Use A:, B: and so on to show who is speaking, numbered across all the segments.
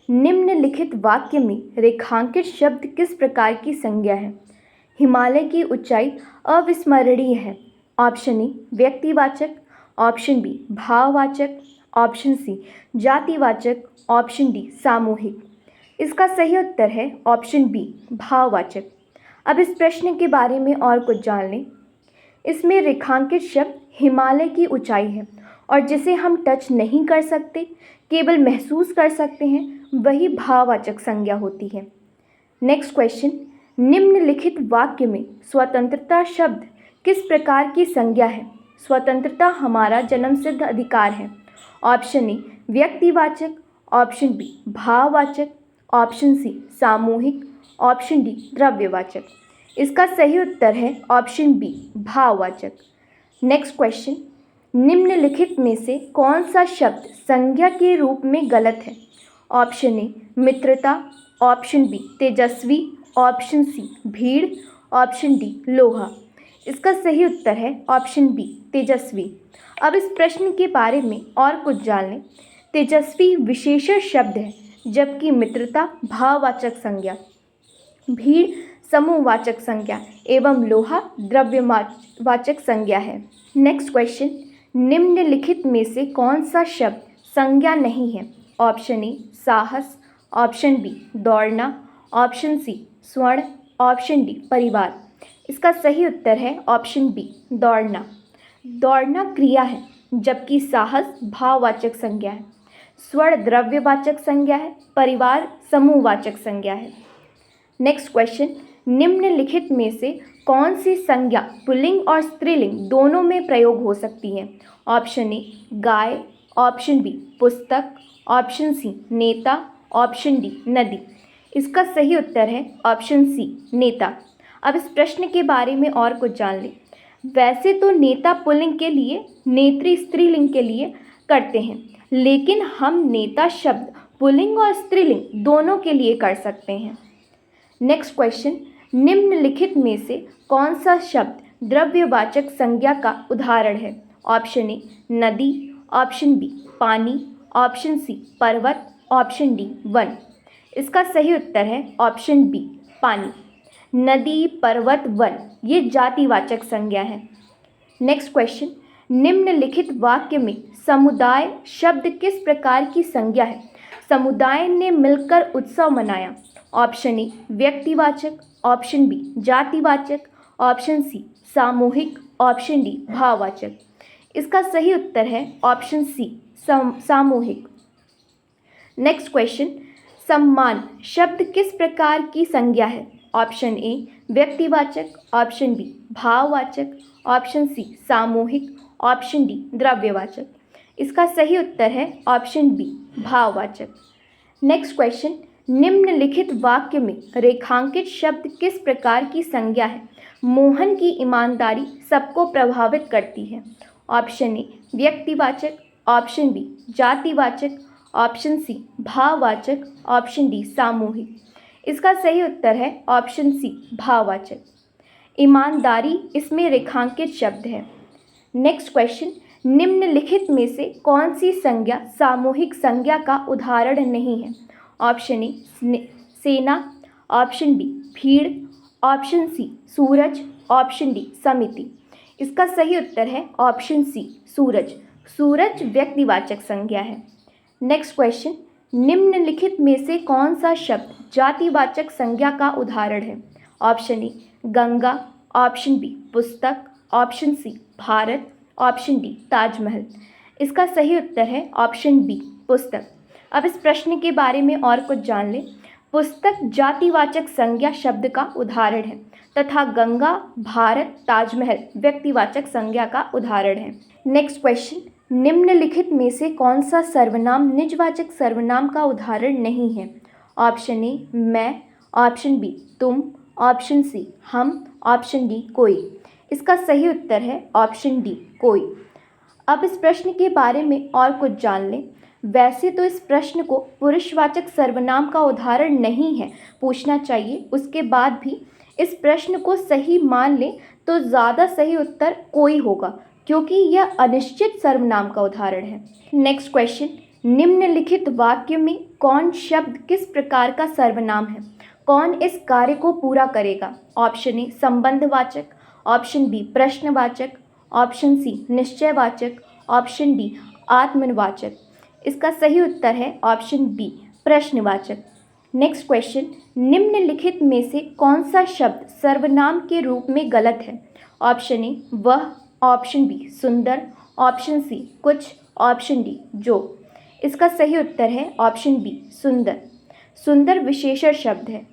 A: निम्नलिखित वाक्य में रेखांकित शब्द किस प्रकार की संज्ञा है? हिमालय की ऊंचाई अविस्मरणीय है। ऑप्शन ए व्यक्तिवाचक, ऑप्शन बी भाववाचक, ऑप्शन सी जातिवाचक, ऑप्शन डी सामूहिक। इसका सही उत्तर है ऑप्शन बी भाववाचक। अब इस प्रश्न के बारे में और कुछ जान लें। इसमें रेखांकित शब्द हिमालय की ऊंचाई है और जिसे हम टच नहीं कर सकते, केवल महसूस कर सकते हैं, वही भाववाचक संज्ञा होती है। नेक्स्ट क्वेश्चन, निम्नलिखित वाक्य में स्वतंत्रता शब्द किस प्रकार की संज्ञा है? स्वतंत्रता हमारा जन्मसिद्ध अधिकार है। ऑप्शन ए व्यक्तिवाचक, ऑप्शन बी भाववाचक, ऑप्शन सी सामूहिक, ऑप्शन डी द्रव्यवाचक। इसका सही उत्तर है ऑप्शन बी भाववाचक। नेक्स्ट क्वेश्चन, निम्नलिखित में से कौन सा शब्द संज्ञा के रूप में गलत है? ऑप्शन ए मित्रता, ऑप्शन बी तेजस्वी, ऑप्शन सी भीड़, ऑप्शन डी लोहा। इसका सही उत्तर है ऑप्शन बी तेजस्वी। अब इस प्रश्न के बारे में और कुछ जान लें। तेजस्वी विशेषण शब्द है, जबकि मित्रता भाववाचक संज्ञा, भीड़ समूहवाचक संज्ञा एवं लोहा द्रव्यवाचक संज्ञा है। नेक्स्ट क्वेश्चन, निम्नलिखित में से कौन सा शब्द संज्ञा नहीं है? ऑप्शन ए साहस, ऑप्शन बी दौड़ना, ऑप्शन सी स्वर्ण, ऑप्शन डी परिवार। इसका सही उत्तर है ऑप्शन बी दौड़ना। दौड़ना क्रिया है, जबकि साहस भाववाचक संज्ञा है, स्वर्ण द्रव्यवाचक संज्ञा है, परिवार समूहवाचक संज्ञा है। नेक्स्ट क्वेश्चन, निम्नलिखित में से कौन सी संज्ञा पुल्लिंग और स्त्रीलिंग दोनों में प्रयोग हो सकती है? ऑप्शन ए गाय, ऑप्शन बी पुस्तक, ऑप्शन सी नेता, ऑप्शन डी नदी। इसका सही उत्तर है ऑप्शन सी नेता। अब इस प्रश्न के बारे में और कुछ जान लें। वैसे तो नेता पुल्लिंग के लिए, नेत्री स्त्रीलिंग के लिए करते हैं, लेकिन हम नेता शब्द पुल्लिंग और स्त्रीलिंग दोनों के लिए कर सकते हैं। नेक्स्ट क्वेश्चन, निम्नलिखित में से कौन सा शब्द द्रव्यवाचक संज्ञा का उदाहरण है? ऑप्शन ए नदी, ऑप्शन बी पानी, ऑप्शन सी पर्वत, ऑप्शन डी वन। इसका सही उत्तर है ऑप्शन बी पानी। नदी, पर्वत, वन ये जातिवाचक संज्ञा है। नेक्स्ट क्वेश्चन, निम्नलिखित वाक्य में समुदाय शब्द किस प्रकार की संज्ञा है? समुदाय ने मिलकर उत्सव मनाया। ऑप्शन ए व्यक्तिवाचक, ऑप्शन बी जातिवाचक, ऑप्शन सी सामूहिक, ऑप्शन डी भाववाचक। इसका सही उत्तर है ऑप्शन सी सामूहिक। नेक्स्ट क्वेश्चन, सम्मान शब्द किस प्रकार की संज्ञा है? ऑप्शन ए व्यक्तिवाचक, ऑप्शन बी भाववाचक, ऑप्शन सी सामूहिक, ऑप्शन डी द्रव्यवाचक। इसका सही उत्तर है ऑप्शन बी भाववाचक। नेक्स्ट क्वेश्चन, निम्नलिखित वाक्य में रेखांकित शब्द किस प्रकार की संज्ञा है? मोहन की ईमानदारी सबको प्रभावित करती है। ऑप्शन ए व्यक्तिवाचक, ऑप्शन बी जातिवाचक, ऑप्शन सी भाववाचक, ऑप्शन डी सामूहिक। इसका सही उत्तर है ऑप्शन सी भाववाचक। ईमानदारी इसमें रेखांकित शब्द है। नेक्स्ट क्वेश्चन, निम्नलिखित में से कौन सी संज्ञा सामूहिक संज्ञा का उदाहरण नहीं है? ऑप्शन ए सेना, ऑप्शन बी भीड़, ऑप्शन सी सूरज, ऑप्शन डी समिति। इसका सही उत्तर है ऑप्शन सी सूरज। सूरज व्यक्तिवाचक संज्ञा है। नेक्स्ट क्वेश्चन, निम्नलिखित में से कौन सा शब्द जातिवाचक संज्ञा का उदाहरण है? Option A Ganga, option B पुस्तक, option C Bharat, option D Taj Mahal. इसका सही उत्तर है ऑप्शन बी पुस्तक। अब इस प्रश्न के बारे में और कुछ जान लें। पुस्तक जातिवाचक संज्ञा शब्द का उदाहरण है तथा गंगा, भारत, ताजमहल व्यक्तिवाचक संज्ञा का उदाहरण है। नेक्स्ट क्वेश्चन, निम्नलिखित में से कौन सा सर्वनाम निजवाचक सर्वनाम का उदाहरण नहीं है? ऑप्शन ए मैं, ऑप्शन बी तुम, ऑप्शन सी हम, ऑप्शन डी कोई। इसका सही उत्तर है ऑप्शन डी कोई। अब इस प्रश्न के बारे में और कुछ जान लें। वैसे तो इस प्रश्न को पुरुषवाचक सर्वनाम का उदाहरण नहीं है पूछना चाहिए, उसके बाद भी इस प्रश्न को सही मान लें तो ज़्यादा सही उत्तर कोई होगा, क्योंकि यह अनिश्चित सर्वनाम का उदाहरण है। नेक्स्ट क्वेश्चन, निम्नलिखित वाक्य में कौन शब्द किस प्रकार का सर्वनाम है? कौन इस कार्य को पूरा करेगा? ऑप्शन ए संबंधवाचक, ऑप्शन बी प्रश्नवाचक, ऑप्शन सी निश्चयवाचक, ऑप्शन डी आत्मवाचक। इसका सही उत्तर है ऑप्शन बी प्रश्नवाचक। नेक्स्ट क्वेश्चन, निम्नलिखित में से कौन सा शब्द सर्वनाम के रूप में गलत है? ऑप्शन ए वह, ऑप्शन बी सुंदर, ऑप्शन सी कुछ, ऑप्शन डी जो। इसका सही उत्तर है ऑप्शन बी सुंदर। सुंदर विशेषण शब्द है।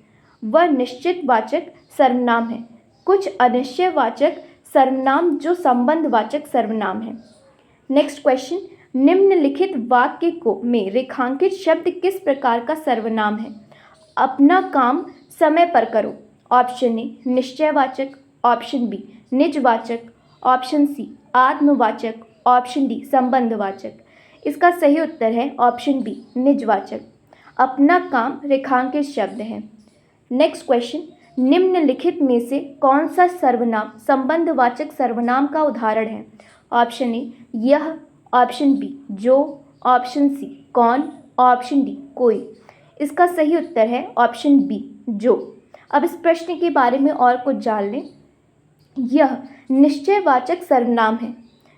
A: वह निश्चितवाचक सर्वनाम है। कुछ अनिश्चयवाचक सर्वनाम जो संबंधवाचक सर्वनाम है। नेक्स्ट क्वेश्चन, निम्नलिखित वाक्य को में रेखांकित शब्द किस प्रकार का सर्वनाम है? अपना काम समय पर करो। ऑप्शन ए निश्चयवाचक, ऑप्शन बी निजवाचक, ऑप्शन सी आत्मवाचक, ऑप्शन डी संबंधवाचक। इसका सही उत्तर है ऑप्शन बी निजवाचक। अपना काम रेखांकित शब्द है। नेक्स्ट क्वेश्चन, निम्नलिखित में से कौन सा सर्वनाम संबंधवाचक सर्वनाम का उदाहरण है? ऑप्शन ए यह, ऑप्शन बी जो, ऑप्शन सी कौन, ऑप्शन डी कोई। इसका सही उत्तर है ऑप्शन बी जो। अब इस प्रश्न के बारे में और कुछ जान लें। यह निश्चयवाचक सर्वनाम है।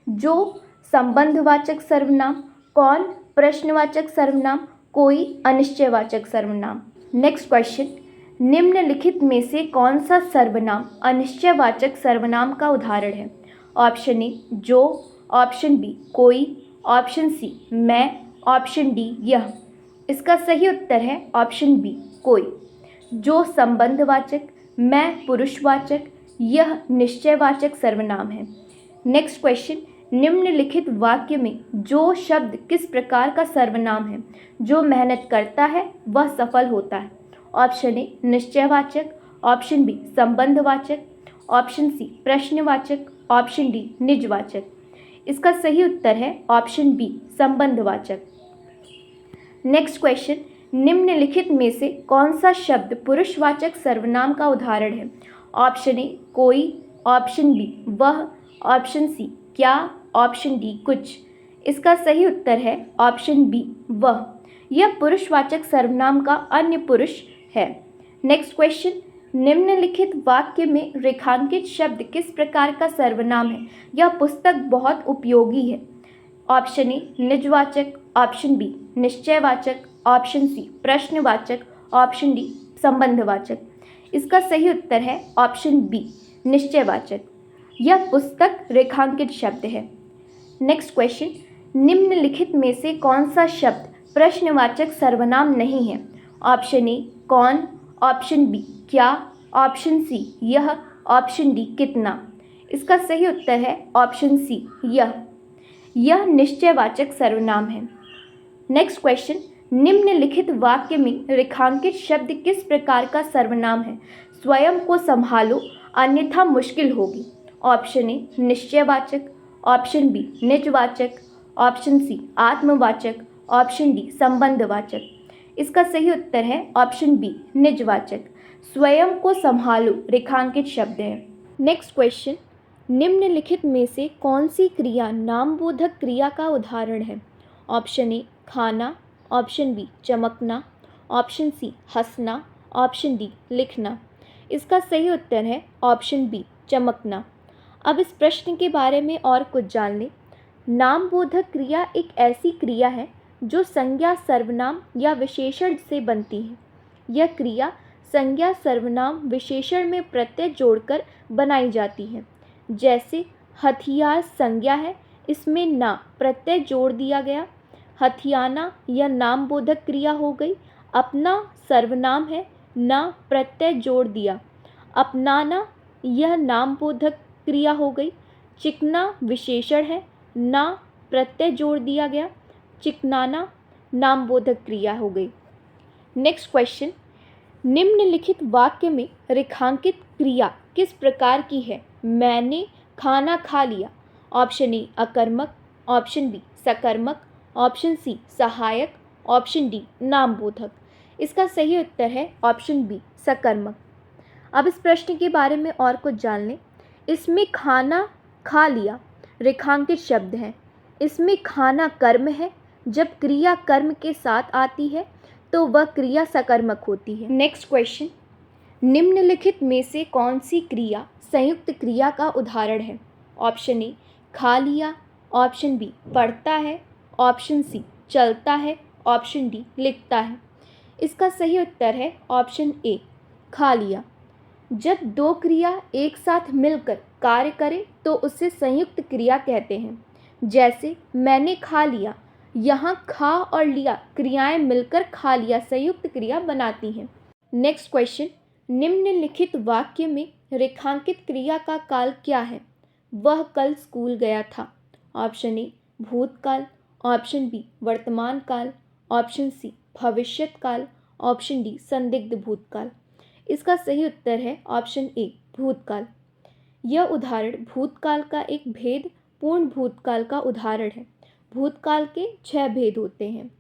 A: जो संबंधवाचक सर्वनाम, कौन प्रश्नवाचक सर्वनाम, कोई अनिश्चयवाचक सर्वनाम। नेक्स्ट क्वेश्चन, निम्नलिखित में से कौन सा सर्वनाम अनिश्चयवाचक सर्वनाम का उदाहरण है? ऑप्शन ए जो, ऑप्शन बी कोई, ऑप्शन सी मैं, ऑप्शन डी यह। इसका सही उत्तर है ऑप्शन बी कोई। जो संबंधवाचक, मैं पुरुषवाचक, यह निश्चयवाचक सर्वनाम है। नेक्स्ट क्वेश्चन, निम्नलिखित वाक्य में जो शब्द किस प्रकार का सर्वनाम है? जो मेहनत करता है वह सफल होता है। ऑप्शन ए निश्चयवाचक, ऑप्शन बी संबंधवाचक, ऑप्शन सी प्रश्नवाचक, ऑप्शन डी निजवाचक। इसका सही उत्तर है ऑप्शन बी संबंधवाचक। नेक्स्ट क्वेश्चन, निम्नलिखित में से कौन सा शब्द पुरुषवाचक सर्वनाम का उदाहरण है? ऑप्शन ए कोई, ऑप्शन बी वह, ऑप्शन सी क्या, ऑप्शन डी कुछ। इसका सही उत्तर है ऑप्शन बी वह। यह पुरुषवाचक सर्वनाम का अन्य पुरुष है। नेक्स्ट क्वेश्चन, निम्नलिखित वाक्य में रेखांकित शब्द किस प्रकार का सर्वनाम है? यह पुस्तक बहुत उपयोगी है। ऑप्शन ए निजवाचक, ऑप्शन बी निश्चयवाचक, ऑप्शन सी प्रश्नवाचक, ऑप्शन डी संबंधवाचक। इसका सही उत्तर है ऑप्शन बी निश्चयवाचक। यह पुस्तक रेखांकित शब्द है। नेक्स्ट क्वेश्चन, निम्नलिखित में से कौन सा शब्द प्रश्नवाचक सर्वनाम नहीं है? ऑप्शन ए कौन, ऑप्शन बी क्या, ऑप्शन सी यह, ऑप्शन डी कितना। इसका सही उत्तर है ऑप्शन सी यह। यह निश्चयवाचक सर्वनाम है। नेक्स्ट क्वेश्चन, निम्नलिखित वाक्य में रेखांकित शब्द किस प्रकार का सर्वनाम है? स्वयं को संभालो अन्यथा मुश्किल होगी। ऑप्शन ए निश्चयवाचक, ऑप्शन बी निजवाचक, ऑप्शन सी आत्मवाचक, ऑप्शन डी संबंधवाचक। इसका सही उत्तर है ऑप्शन बी निजवाचक। स्वयं को संभालो रेखांकित शब्द है। नेक्स्ट क्वेश्चन, निम्नलिखित में से कौन सी क्रिया नामबोधक क्रिया का उदाहरण है? ऑप्शन ए खाना, ऑप्शन बी चमकना, ऑप्शन सी हंसना, ऑप्शन डी लिखना। इसका सही उत्तर है ऑप्शन बी चमकना। अब इस प्रश्न के बारे में और कुछ जान लें। नामबोधक क्रिया एक ऐसी क्रिया है जो संज्ञा सर्वनाम या विशेषण से बनती है। यह क्रिया संज्ञा सर्वनाम विशेषण में प्रत्यय जोड़कर बनाई जाती है। जैसे हथियार संज्ञा है, इसमें ना प्रत्यय जोड़ दिया गया। हथियाना यह नामबोधक क्रिया हो गई। अपना सर्वनाम है, ना प्रत्यय जोड़ दिया। अपनाना यह नामबोधक क्रिया हो गई। चिकना विशेषण है, ना प्रत्यय जोड़ दिया गया। चिकनाना नामबोधक क्रिया हो गई। नेक्स्ट क्वेश्चन, निम्नलिखित वाक्य में रेखांकित क्रिया किस प्रकार की है? मैंने खाना खा लिया। ऑप्शन ए अकर्मक, ऑप्शन बी सकर्मक, ऑप्शन सी सहायक, ऑप्शन डी नामबोधक। इसका सही उत्तर है ऑप्शन बी सकर्मक। अब इस प्रश्न के बारे में और कुछ जान लें। इसमें खाना खा लिया रेखांकित शब्द है। इसमें खाना कर्म है, जब क्रिया कर्म के साथ आती है तो वह क्रिया सकर्मक होती है। नेक्स्ट क्वेश्चन, निम्नलिखित में से कौन सी क्रिया संयुक्त क्रिया का उदाहरण है? ऑप्शन ए खा लिया, ऑप्शन बी पढ़ता है, ऑप्शन सी चलता है, ऑप्शन डी लिखता है। इसका सही उत्तर है ऑप्शन ए खा लिया। जब दो क्रिया एक साथ मिलकर कार्य करें तो उसे संयुक्त क्रिया कहते हैं। जैसे मैंने खा लिया, यहाँ खा और लिया क्रियाएं मिलकर खा लिया संयुक्त क्रिया बनाती हैं। नेक्स्ट क्वेश्चन, निम्नलिखित वाक्य में रेखांकित क्रिया का काल क्या है? वह कल स्कूल गया था। ऑप्शन ए भूतकाल, ऑप्शन बी वर्तमान काल, ऑप्शन सी भविष्यत काल, ऑप्शन डी संदिग्ध भूतकाल। इसका सही उत्तर है ऑप्शन ए भूतकाल। यह उदाहरण भूतकाल का एक भेद पूर्ण भूतकाल का उदाहरण है। भूतकाल के 6 भेद होते हैं।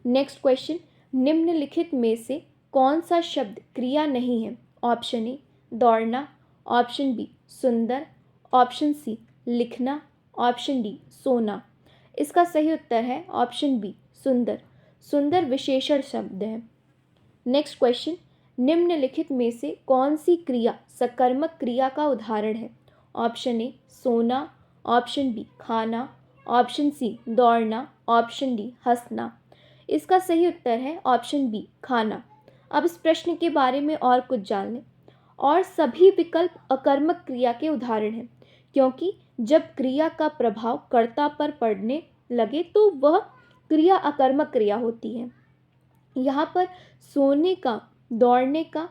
A: नेक्स्ट क्वेश्चन, निम्नलिखित में से कौन सा शब्द क्रिया नहीं है? ऑप्शन ए दौड़ना, ऑप्शन बी सुंदर, ऑप्शन सी लिखना, ऑप्शन डी सोना। इसका सही उत्तर है ऑप्शन बी सुंदर। सुंदर विशेषण शब्द है। नेक्स्ट क्वेश्चन, निम्नलिखित में से कौन सी क्रिया सकर्मक क्रिया का उदाहरण है? ऑप्शन ए सोना, ऑप्शन बी खाना, ऑप्शन सी दौड़ना, ऑप्शन डी हंसना। इसका सही उत्तर है ऑप्शन बी खाना। अब इस प्रश्न के बारे में और कुछ जान लें। और सभी विकल्प अकर्मक क्रिया के उदाहरण हैं, क्योंकि जब क्रिया का प्रभाव कर्ता पर पड़ने लगे तो वह क्रिया अकर्मक क्रिया होती है। यहाँ पर सोने का, दौड़ने का,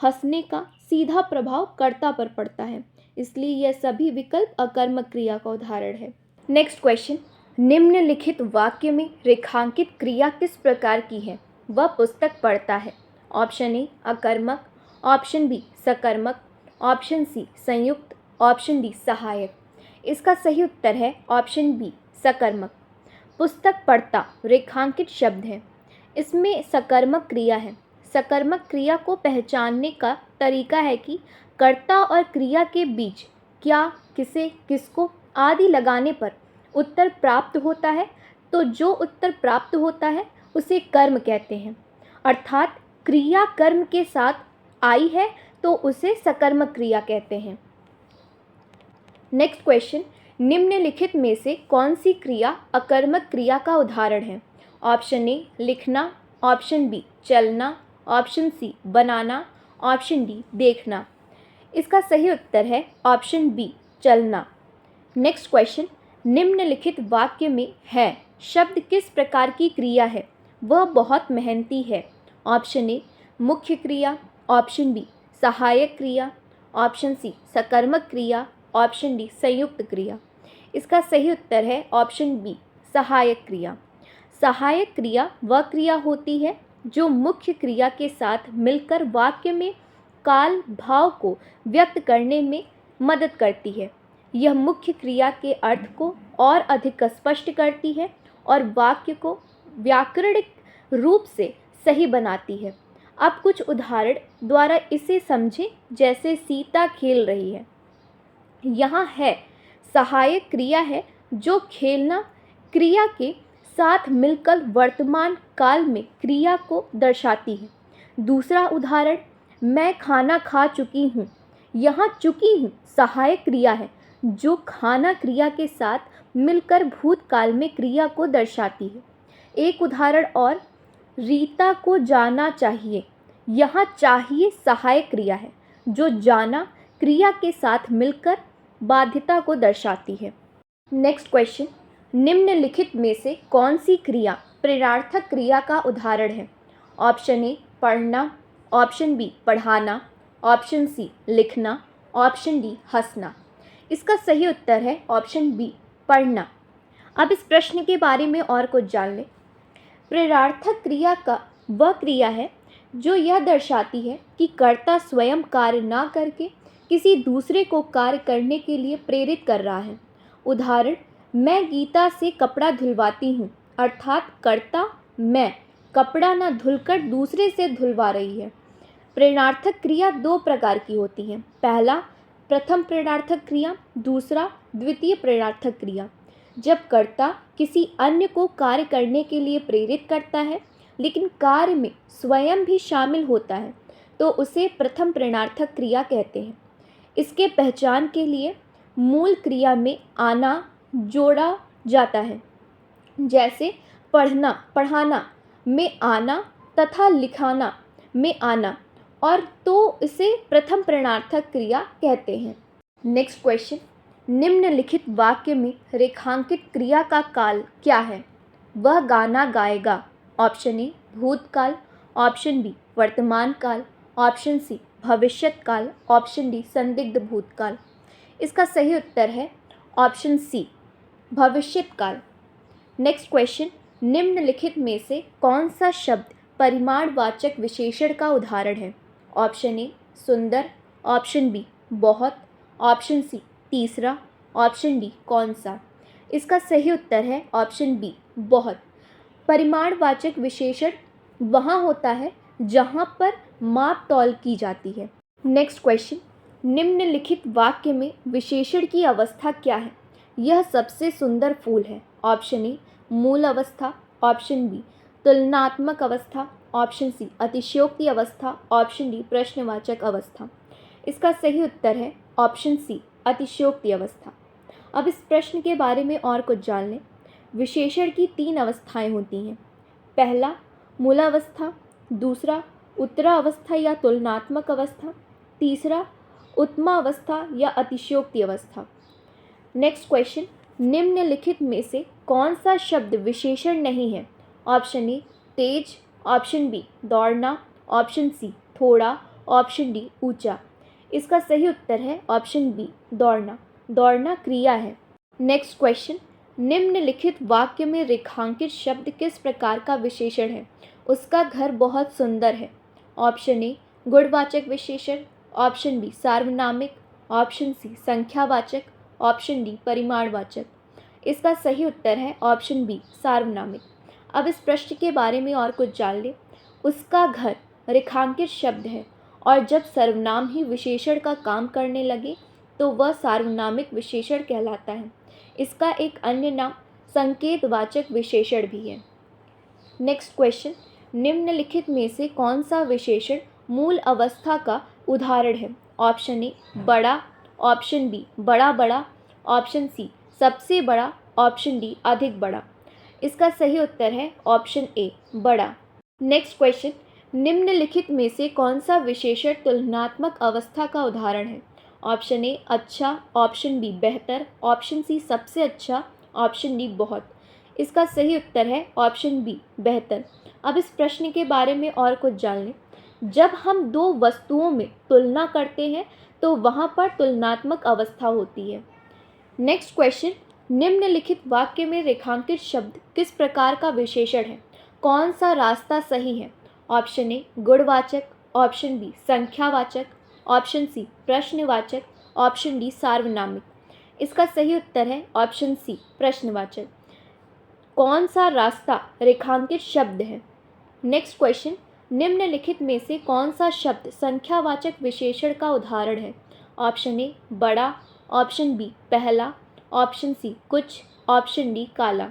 A: हंसने का सीधा प्रभाव कर्ता पर पड़ता है, इसलिए यह सभी विकल्प अकर्मक क्रिया का उदाहरण है। नेक्स्ट क्वेश्चन, निम्नलिखित वाक्य में रेखांकित क्रिया किस प्रकार की है? वह पुस्तक पढ़ता है। ऑप्शन ए अकर्मक, ऑप्शन बी सकर्मक, ऑप्शन सी संयुक्त, ऑप्शन डी सहायक। इसका सही उत्तर है ऑप्शन बी सकर्मक। पुस्तक पढ़ता रेखांकित शब्द है, इसमें सकर्मक क्रिया है। सकर्मक क्रिया को पहचानने का तरीका है कि कर्ता और क्रिया के बीच क्या, किसे, किसको आदि लगाने पर उत्तर प्राप्त होता है, तो जो उत्तर प्राप्त होता है उसे कर्म कहते हैं। अर्थात क्रिया कर्म के साथ आई है तो उसे सकर्मक क्रिया कहते हैं। नेक्स्ट क्वेश्चन, निम्नलिखित में से कौन सी क्रिया अकर्मक क्रिया का उदाहरण है? ऑप्शन ए लिखना, ऑप्शन बी चलना, ऑप्शन सी बनाना, ऑप्शन डी देखना। इसका सही उत्तर है ऑप्शन बी चलना। नेक्स्ट क्वेश्चन, निम्नलिखित वाक्य में है शब्द किस प्रकार की क्रिया है? वह बहुत मेहनती है। ऑप्शन ए मुख्य क्रिया, ऑप्शन बी सहायक क्रिया, ऑप्शन सी सकर्मक क्रिया, ऑप्शन डी संयुक्त क्रिया। इसका सही उत्तर है ऑप्शन बी सहायक क्रिया। सहायक क्रिया वह क्रिया होती है जो मुख्य क्रिया के साथ मिलकर वाक्य में काल भाव को व्यक्त करने में मदद करती है। यह मुख्य क्रिया के अर्थ को और अधिक स्पष्ट करती है और वाक्य को व्याकरणिक रूप से सही बनाती है। अब कुछ उदाहरण द्वारा इसे समझें, जैसे सीता खेल रही है। यहाँ है सहायक क्रिया है जो खेलना क्रिया के साथ मिलकर वर्तमान काल में क्रिया को दर्शाती है। दूसरा उदाहरण, मैं खाना खा चुकी हूँ। यहाँ चुकी हूँ सहायक क्रिया है जो खाना क्रिया के साथ मिलकर भूतकाल में क्रिया को दर्शाती है। एक उदाहरण और, रीता को जाना चाहिए। यहाँ चाहिए सहायक क्रिया है जो जाना क्रिया के साथ मिलकर बाध्यता को दर्शाती है। नेक्स्ट क्वेश्चन, निम्नलिखित में से कौन सी क्रिया प्रेरणार्थक क्रिया का उदाहरण है? ऑप्शन ए पढ़ना, ऑप्शन बी पढ़ाना, ऑप्शन सी लिखना, ऑप्शन डी हंसना। इसका सही उत्तर है ऑप्शन बी पढ़ना। अब इस प्रश्न के बारे में और कुछ जान लें। प्रेरणार्थक क्रिया का वह क्रिया है जो यह दर्शाती है कि कर्ता स्वयं कार्य ना करके किसी दूसरे को कार्य करने के लिए प्रेरित कर रहा है। उदाहरण, मैं गीता से कपड़ा धुलवाती हूँ, अर्थात कर्ता मैं कपड़ा न धुलकर दूसरे से धुलवा रही है। प्रेरणार्थक क्रिया 2 प्रकार की होती हैं। पहला प्रथम प्रेरणार्थक क्रिया, दूसरा द्वितीय प्रेरणार्थक क्रिया। जब कर्ता किसी अन्य को कार्य करने के लिए प्रेरित करता है लेकिन कार्य में स्वयं भी शामिल होता है तो उसे प्रथम प्रेरणार्थक क्रिया कहते हैं। इसके पहचान के लिए मूल क्रिया में आना जोड़ा जाता है, जैसे पढ़ना पढ़ाना में आना तथा लिखाना में आना, और तो इसे प्रथम प्रेरणार्थक क्रिया कहते हैं। नेक्स्ट क्वेश्चन, निम्नलिखित वाक्य में रेखांकित क्रिया का काल क्या है? वह गाना गाएगा। ऑप्शन ए भूतकाल, ऑप्शन बी वर्तमान काल, ऑप्शन सी भविष्यत काल, ऑप्शन डी संदिग्ध भूतकाल। इसका सही उत्तर है ऑप्शन सी भविष्यत काल। नेक्स्ट क्वेश्चन, निम्नलिखित में से कौन सा शब्द परिमाणवाचक विशेषण का उदाहरण है? ऑप्शन ए सुंदर, ऑप्शन बी बहुत, ऑप्शन सी तीसरा, ऑप्शन डी कौन सा। इसका सही उत्तर है ऑप्शन बी बहुत। परिमाणवाचक विशेषण वहाँ होता है जहाँ पर माप तौल की जाती है। नेक्स्ट क्वेश्चन, निम्नलिखित वाक्य में विशेषण की अवस्था क्या है? यह सबसे सुंदर फूल है। ऑप्शन ए मूल अवस्था, ऑप्शन बी तुलनात्मक अवस्था, ऑप्शन सी अतिशयोक्ति अवस्था, ऑप्शन डी प्रश्नवाचक अवस्था। इसका सही उत्तर है ऑप्शन सी अतिशयोक्ति अवस्था। अब इस प्रश्न के बारे में और कुछ जान लें। विशेषण की 3 अवस्थाएं होती हैं। पहला मूलावस्था, दूसरा उत्तरावस्था या तुलनात्मक अवस्था, तीसरा उत्तमा अवस्था या अतिशयोक्ति अवस्था। नेक्स्ट क्वेश्चन, निम्नलिखित में से कौन सा शब्द विशेषण नहीं है? ऑप्शन ए तेज, ऑप्शन बी दौड़ना, ऑप्शन सी थोड़ा, ऑप्शन डी ऊंचा। इसका सही उत्तर है ऑप्शन बी दौड़ना। दौड़ना क्रिया है। नेक्स्ट क्वेश्चन, निम्नलिखित वाक्य में रेखांकित शब्द किस प्रकार का विशेषण है? उसका घर बहुत सुंदर है। ऑप्शन ए गुणवाचक विशेषण, ऑप्शन बी सार्वनामिक, ऑप्शन सी संख्यावाचक, ऑप्शन डी परिमाणवाचक। इसका सही उत्तर है ऑप्शन बी सार्वनामिक। अब इस प्रश्न के बारे में और कुछ जान लें। उसका घर रेखांकित शब्द है और जब सर्वनाम ही विशेषण का काम करने लगे तो वह सार्वनामिक विशेषण कहलाता है। इसका एक अन्य नाम संकेतवाचक विशेषण भी है। नेक्स्ट क्वेश्चन, निम्नलिखित में से कौन सा विशेषण मूल अवस्था का उदाहरण है? ऑप्शन ए बड़ा, ऑप्शन बी बड़ा बड़ा, ऑप्शन सी सबसे बड़ा, ऑप्शन डी अधिक बड़ा। इसका सही उत्तर है ऑप्शन ए बड़ा। नेक्स्ट क्वेश्चन, निम्नलिखित में से कौन सा विशेषण तुलनात्मक अवस्था का उदाहरण है? ऑप्शन ए अच्छा, ऑप्शन बी बेहतर, ऑप्शन सी सबसे अच्छा, ऑप्शन डी बहुत। इसका सही उत्तर है ऑप्शन बी बेहतर। अब इस प्रश्न के बारे में और कुछ जान लें। जब हम दो वस्तुओं में तुलना करते हैं तो वहाँ पर तुलनात्मक अवस्था होती है। नेक्स्ट क्वेश्चन, निम्नलिखित वाक्य में रेखांकित शब्द किस प्रकार का विशेषण है? कौन सा रास्ता सही है? ऑप्शन ए गुणवाचक, ऑप्शन बी संख्यावाचक, ऑप्शन सी प्रश्नवाचक, ऑप्शन डी सार्वनामिक। इसका सही उत्तर है ऑप्शन सी प्रश्नवाचक। कौन सा रास्ता रेखांकित शब्द है? नेक्स्ट क्वेश्चन, निम्नलिखित में से कौन सा शब्द संख्यावाचक विशेषण का उदाहरण है? ऑप्शन ए बड़ा, ऑप्शन बी पहला, ऑप्शन सी कुछ, ऑप्शन डी काला।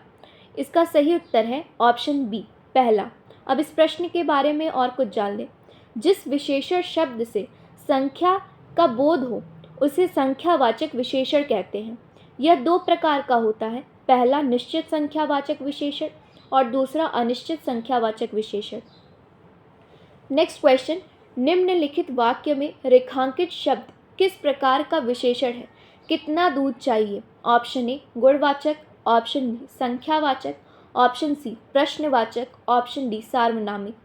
A: इसका सही उत्तर है ऑप्शन बी पहला। अब इस प्रश्न के बारे में और कुछ जान लें। जिस विशेषण शब्द से संख्या का बोध हो उसे संख्यावाचक विशेषण कहते हैं। यह 2 प्रकार का होता है। पहला निश्चित संख्यावाचक विशेषण और दूसरा अनिश्चित संख्यावाचक विशेषण। नेक्स्ट क्वेश्चन, निम्नलिखित वाक्य में रेखांकित शब्द किस प्रकार का विशेषण है? कितना दूध चाहिए? ऑप्शन ए गुणवाचक, ऑप्शन बी संख्यावाचक, ऑप्शन सी प्रश्नवाचक, ऑप्शन डी सार्वनामिक।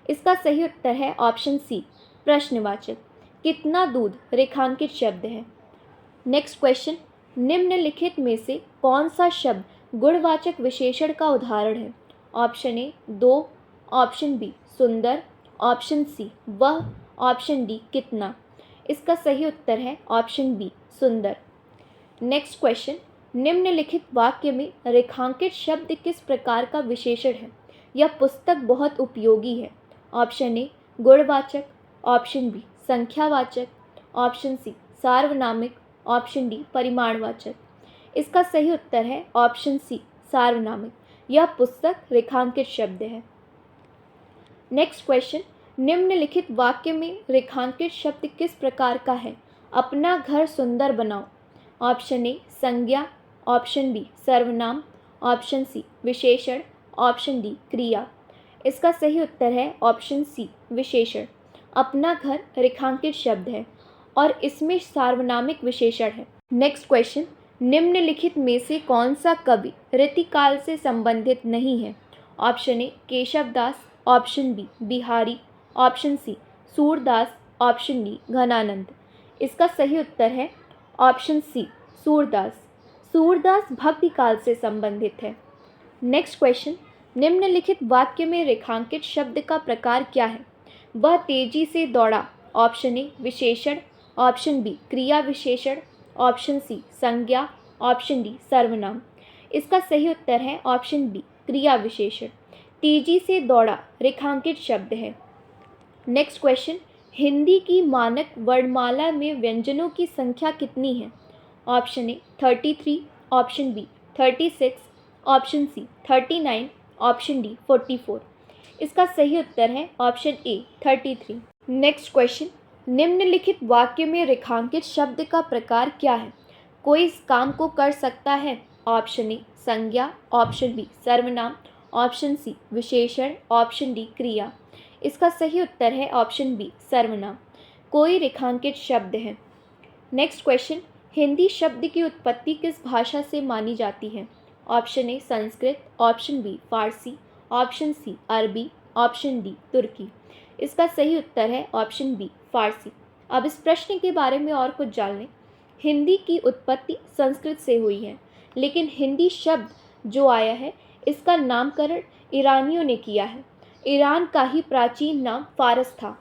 A: इसका सही उत्तर है ऑप्शन सी प्रश्नवाचक। कितना दूध रेखांकित शब्द है। नेक्स्ट क्वेश्चन, निम्नलिखित में से कौन सा शब्द गुणवाचक विशेषण का उदाहरण है? ऑप्शन ए दो, ऑप्शन बी सुंदर, ऑप्शन सी वह, ऑप्शन डी कितना। इसका सही उत्तर है ऑप्शन बी सुंदर। नेक्स्ट क्वेश्चन, निम्नलिखित वाक्य में रेखांकित शब्द किस प्रकार का विशेषण है? यह पुस्तक बहुत उपयोगी है। ऑप्शन ए गुणवाचक, ऑप्शन बी संख्यावाचक, ऑप्शन सी सार्वनामिक, ऑप्शन डी परिमाणवाचक। इसका सही उत्तर है ऑप्शन सी सार्वनामिक। यह पुस्तक रेखांकित शब्द है। नेक्स्ट क्वेश्चन, निम्नलिखित वाक्य में रेखांकित शब्द किस प्रकार का है? अपना घर सुंदर बनाओ। ऑप्शन ए संज्ञा, ऑप्शन बी सर्वनाम, ऑप्शन सी विशेषण, ऑप्शन डी क्रिया। इसका सही उत्तर है ऑप्शन सी विशेषण। अपना घर रेखांकित शब्द है और इसमें सार्वनामिक विशेषण है। नेक्स्ट क्वेश्चन, निम्नलिखित में से कौन सा कवि रीतिकाल से संबंधित नहीं है? Option A Keshavdas, option B Bihari, option C Surdas, option D Ghananand. इसका सही उत्तर है ऑप्शन सी सूरदास। सूरदास भक्ति काल से संबंधित है। नेक्स्ट क्वेश्चन, निम्नलिखित वाक्य में रेखांकित शब्द का प्रकार क्या है? वह तेजी से दौड़ा। ऑप्शन ए विशेषण, ऑप्शन बी क्रिया विशेषण, ऑप्शन सी संज्ञा, ऑप्शन डी सर्वनाम। इसका सही उत्तर है ऑप्शन बी क्रिया विशेषण। तेजी से दौड़ा रेखांकित शब्द है। नेक्स्ट क्वेश्चन, हिंदी की मानक वर्णमाला में व्यंजनों की संख्या कितनी है? Option A 33, option B 36, option C 39, option D 44। इसका सही उत्तर है ऑप्शन ए 33। नेक्स्ट क्वेश्चन, निम्नलिखित वाक्य में रेखांकित शब्द का प्रकार क्या है? कोई इस काम को कर सकता है। ऑप्शन ए संज्ञा, ऑप्शन बी सर्वनाम, ऑप्शन सी विशेषण, ऑप्शन डी क्रिया। इसका सही उत्तर है ऑप्शन बी सर्वनाम। कोई रेखांकित शब्द है। नेक्स्ट क्वेश्चन, हिंदी शब्द की उत्पत्ति किस भाषा से मानी जाती है? Option A Sanskrit, option B Farsi, option C Arabi, option D तुर्की। इसका सही उत्तर है ऑप्शन बी फारसी। अब इस प्रश्न के बारे में और कुछ जान लें। हिंदी की उत्पत्ति संस्कृत से हुई है, लेकिन हिंदी शब्द जो आया है इसका नामकरण ईरानियों ने किया है। ईरान का ही प्राचीन नाम फारस था।